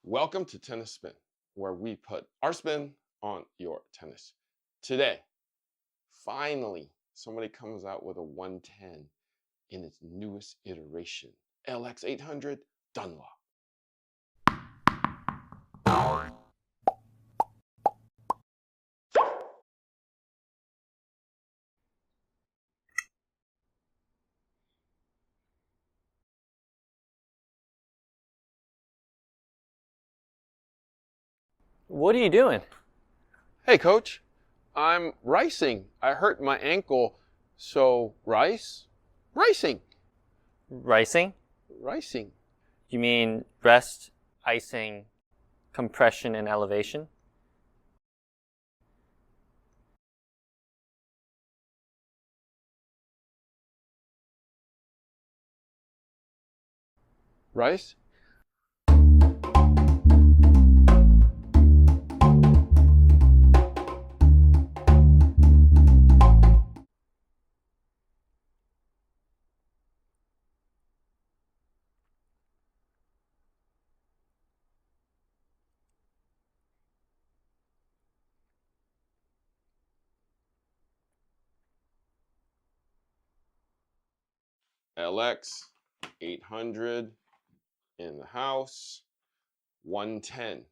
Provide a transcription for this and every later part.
Welcome to Tennis Spin, where we put our spin on your tennis. Today, finally, somebody comes out with a 110 in its newest iteration, LX 800 Dunlop. What are you doing? Hey, coach, I'm ricing. I hurt my ankle, so ricing. Ricing? You mean rest, icing, compression, and elevation? Rice? LX 800 in the house. 110.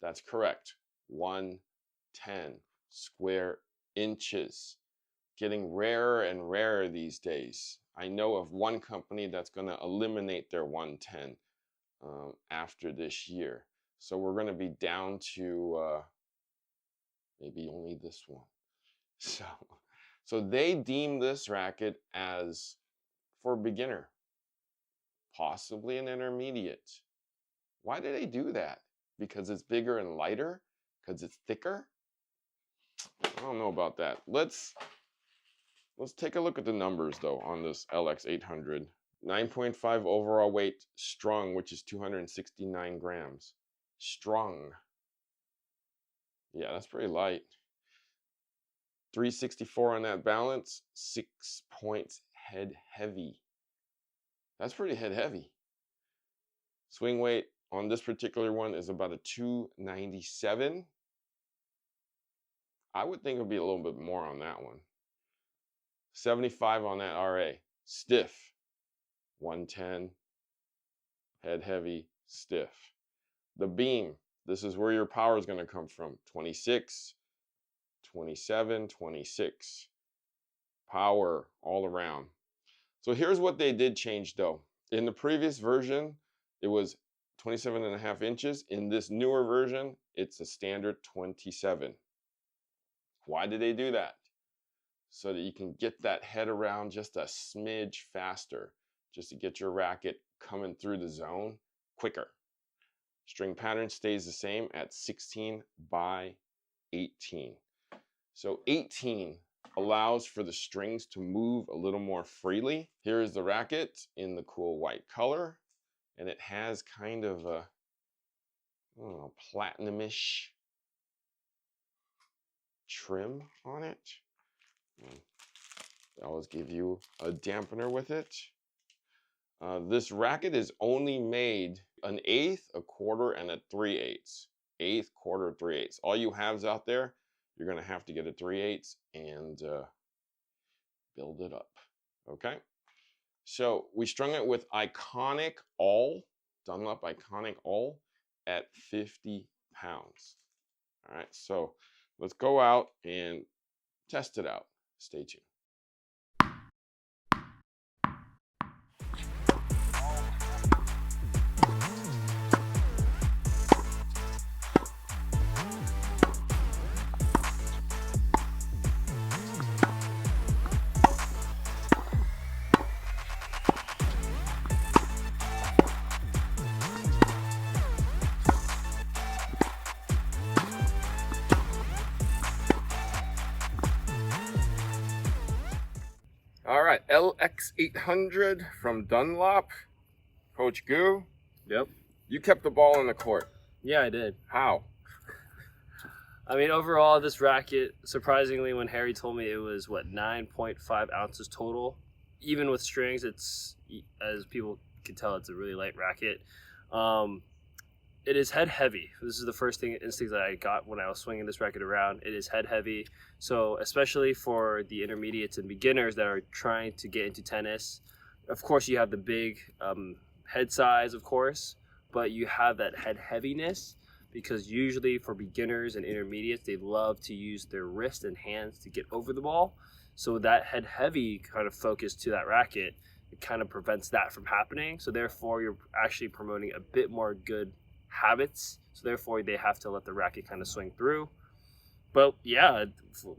That's correct. 110 square inches. Getting rarer and rarer these days. I know of one company that's going to eliminate their 110 after this year. So we're going to be down to maybe only this one. So they deem this racket as for beginner, possibly an intermediate. Why do they do that? Because it's bigger and lighter? Because it's thicker? I don't know about that. Let's take a look at the numbers though on this LX 800. 9.5 overall weight strung, which is 269 grams. Strung. Yeah, that's pretty light. 364 on that balance, 6 points head heavy. That's pretty head heavy. Swing weight on this particular one is about a 297. I would think it would be a little bit more on that one. 75 on that RA. Stiff. 110. Head heavy. Stiff. The beam. This is where your power is going to come from. 26. 27. 26. Power all around. So here's what they did change though. In the previous version, it was 27.5 inches. In this newer version, it's a standard 27. Why did they do that? So that you can get that head around just a smidge faster, just to get your racket coming through the zone quicker. String pattern stays the same at 16 by 18. So 18 allows for the strings to move a little more freely. Here is the racket in the cool white color, and it has kind of a, I don't know, platinumish trim on it. They always give you a dampener with it. This racket is only made an eighth, a quarter, and a 3/8. Eighth, quarter, 3/8. All you haves out there, you're going to have to get a 3/8 and build it up. Okay? So we strung it with Iconic All, Dunlop Iconic All at 50 pounds. All right, so let's go out and test it out. Stay tuned. All right, LX 800 from Dunlop. Coach Goo. Yep. You kept the ball in the court. Yeah, I did. How? I mean, overall, this racket, surprisingly, when Harry told me it was, 9.5 ounces total. Even with strings, it's, as people can tell, it's a really light racket. it is head heavy. This is the first instinct that I got when I was swinging this racket around. It is head heavy. So especially for the intermediates and beginners that are trying to get into tennis, of course you have the big head size, of course, but you have that head heaviness because usually for beginners and intermediates, they love to use their wrist and hands to get over the ball. So that head heavy kind of focus to that racket, it kind of prevents that from happening. So therefore you're actually promoting a bit more good habits, so therefore they have to let the racket kind of swing through. But yeah,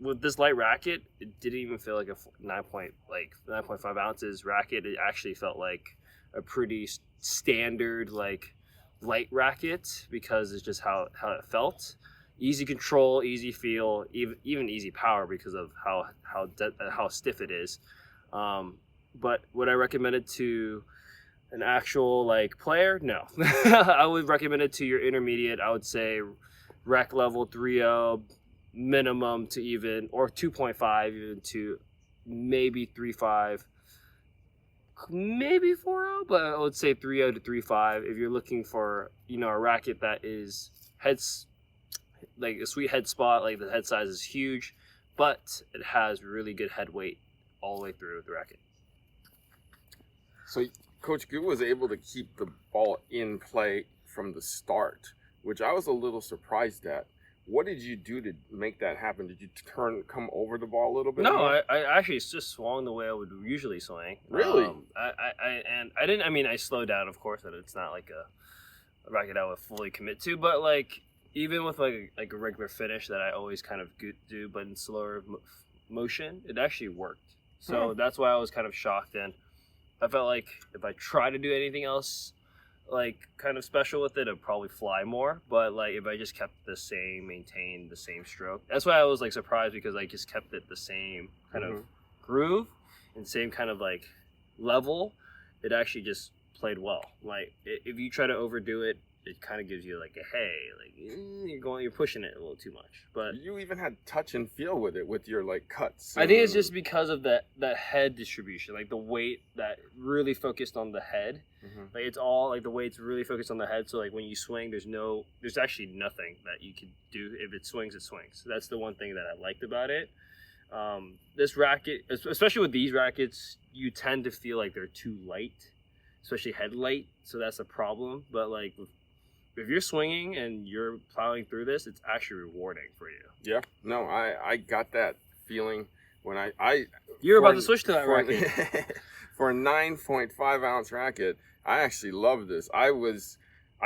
with this light racket, it didn't even feel like a 9.5 ounces racket. It actually felt like a pretty standard like light racket because it's just how it felt. Easy control, easy feel, even easy power because of how stiff it is. But would I recommend it to an actual like player? No. I would recommend it to your intermediate. I would say rec level 3.0 minimum to even, or 2.5 even to maybe 3.5, maybe 4.0, but I would say 3.0 to 3.5 if you're looking for, you know, a racket that is like a sweet head spot, like the head size is huge, but it has really good head weight all the way through the racket. So Coach Gu was able to keep the ball in play from the start, which I was a little surprised at. What did you do to make that happen? Did you come over the ball a little bit? No, I actually just swung the way I would usually swing. Really? I slowed down, of course, that it's not like a racket I would fully commit to, but like even with like a regular finish that I always kind of do, but in slower motion, it actually worked. So that's why I was kind of shocked, and I felt like if I try to do anything else like kind of special with it, it'd probably fly more. But like if I just kept maintained the same stroke, that's why I was like surprised, because I just kept it the same kind of groove and same kind of like level. It actually just played well. Like if you try to overdo it, it kind of gives you like a you're pushing it a little too much. But you even had touch and feel with it with your like cuts. I think it's just because of that head distribution, like the weight that really focused on the head. Like it's all like the weight's really focused on the head. So like when you swing, there's actually nothing that you can do. If it swings, it swings. So that's the one thing that I liked about it. This racket, especially with these rackets, you tend to feel like they're too light, especially head light. So that's a problem. But like if you're swinging and you're plowing through this, it's actually rewarding for you. Yeah, no, I got that feeling when you're about to switch to that racket. For a 9.5 ounce racket, I actually love this. I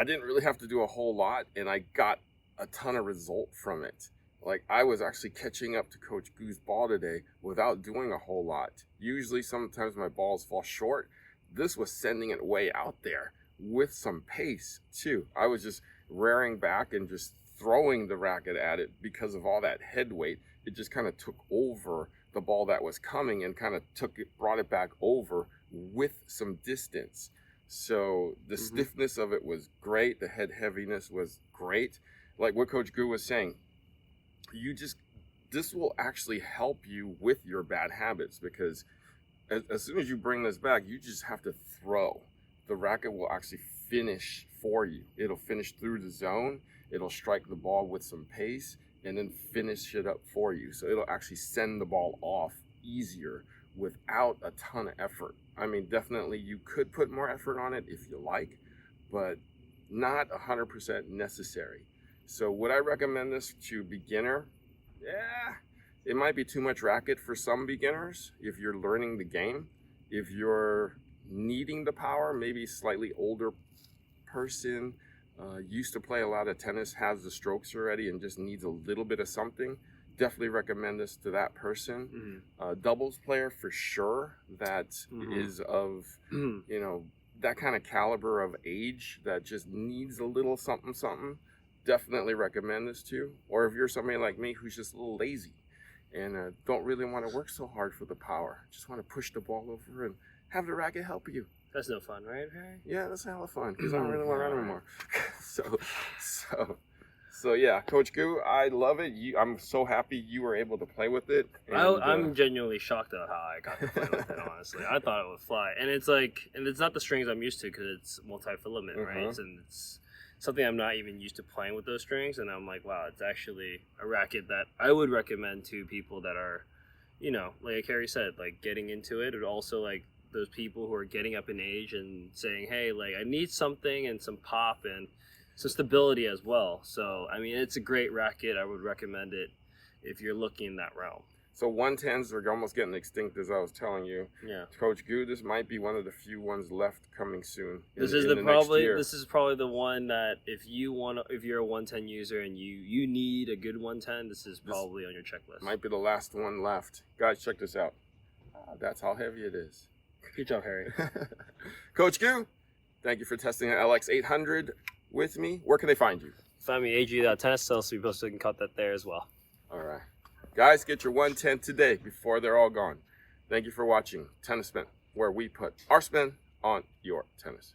didn't really have to do a whole lot, and I got a ton of result from it. Like I was actually catching up to Coach Gu's ball today without doing a whole lot. Usually sometimes my balls fall short. This was sending it way out there with some pace too. I was just rearing back and just throwing the racket at it because of all that head weight. It just kind of took over the ball that was coming and kind of brought it back over with some distance. So the stiffness of it was great. The head heaviness was great. Like what Coach Gu was saying, this will actually help you with your bad habits, because as soon as you bring this back, you just have to throw. The racket will actually finish for you. It'll finish through the zone. It'll strike the ball with some pace and then finish it up for you. So it'll actually send the ball off easier without a ton of effort. I mean, definitely you could put more effort on it if you like, but not 100% necessary. So would I recommend this to beginner? Yeah, it might be too much racket for some beginners if you're learning the game. If you're needing the power, maybe slightly older person, used to play a lot of tennis, has the strokes already and just needs a little bit of something, definitely recommend this to that person. Doubles player for sure, that is of that kind of caliber of age that just needs a little something, definitely recommend this to. Or if you're somebody like me who's just a little lazy and don't really want to work so hard for the power, just want to push the ball over and have the racket help you. That's no fun, right, Harry? Yeah, that's hella fun, because I don't really want to run anymore. So yeah, Coach Gu, I love it. I'm so happy you were able to play with it. And, I'm genuinely shocked at how I got to play with it, honestly. I thought it would fly. And it's not the strings I'm used to, because it's multi-filament, right? And it's something I'm not even used to playing with those strings, and I'm like, wow, it's actually a racket that I would recommend to people that are, you know, like Harry said, like getting into it, and also like those people who are getting up in age and saying, hey, like I need something and some pop and some stability as well. So I mean, it's a great racket. I would recommend it if you're looking in that realm. So 110s are almost getting extinct, as I was telling you. Yeah. Coach Goo, this might be one of the few ones left coming soon. This is probably the one that if you're a 110 user and you need a good 110, this is probably on your checklist. Might be the last one left. Guys, check this out. That's how heavy it is. Good job, Harry. Coach Goo, thank you for testing an LX 800 with me. Where can they find you? Find me ag.tennis, so you can cut that there as well. All right. Guys, get your 110 today before they're all gone. Thank you for watching Tennis Spin, where we put our spin on your tennis.